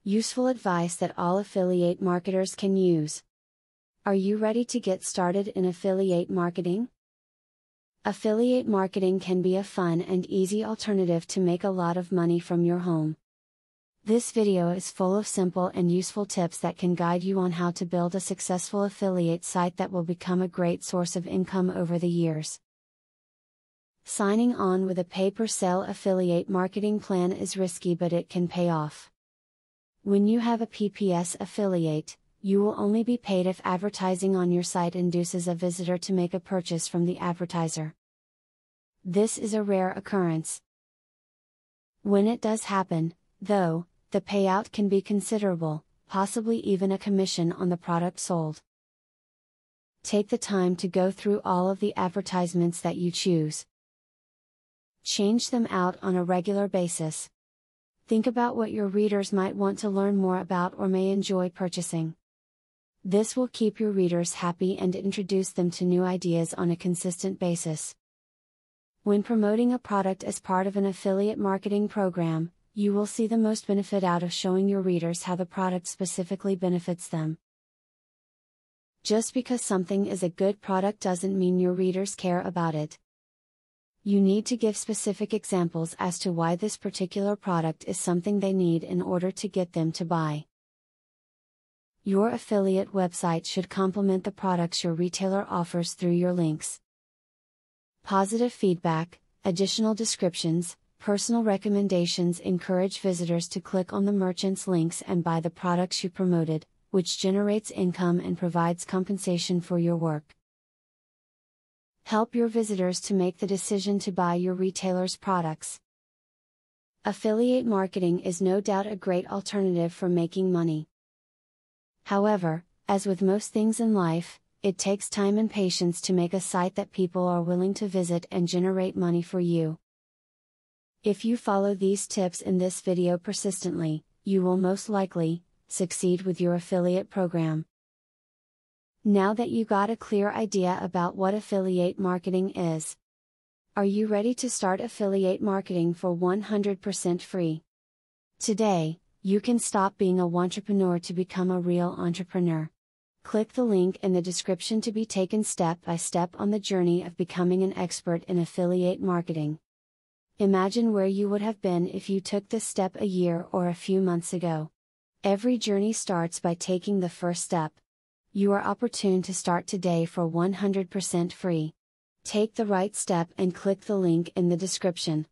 Useful advice that all affiliate marketers can use. Are you ready to get started in affiliate marketing? Affiliate marketing can be a fun and easy alternative to make a lot of money from your home. This video is full of simple and useful tips that can guide you on how to build a successful affiliate site that will become a great source of income over the years. Signing on with a pay-per-sale affiliate marketing plan is risky, but it can pay off. When you have a PPS affiliate, you will only be paid if advertising on your site induces a visitor to make a purchase from the advertiser. This is a rare occurrence. When it does happen, though, the payout can be considerable, possibly even a commission on the product sold. Take the time to go through all of the advertisements that you choose. Change them out on a regular basis. Think about what your readers might want to learn more about or may enjoy purchasing. This will keep your readers happy and introduce them to new ideas on a consistent basis. When promoting a product as part of an affiliate marketing program, you will see the most benefit out of showing your readers how the product specifically benefits them. Just because something is a good product doesn't mean your readers care about it. You need to give specific examples as to why this particular product is something they need in order to get them to buy. Your affiliate website should complement the products your retailer offers through your links. Positive feedback, additional descriptions, personal recommendations encourage visitors to click on the merchant's links and buy the products you promoted, which generates income and provides compensation for your work. Help your visitors to make the decision to buy your retailer's products. Affiliate marketing is no doubt a great alternative for making money. However, as with most things in life, it takes time and patience to make a site that people are willing to visit and generate money for you. If you follow these tips in this video persistently, you will most likely succeed with your affiliate program. Now that you got a clear idea about what affiliate marketing is, are you ready to start affiliate marketing for 100% free? Today, you can stop being a wantrepreneur to become a real entrepreneur. Click the link in the description to be taken step by step on the journey of becoming an expert in affiliate marketing. Imagine where you would have been if you took this step a year or a few months ago. Every journey starts by taking the first step. You are opportune to start today for 100% free. Take the right step and click the link in the description.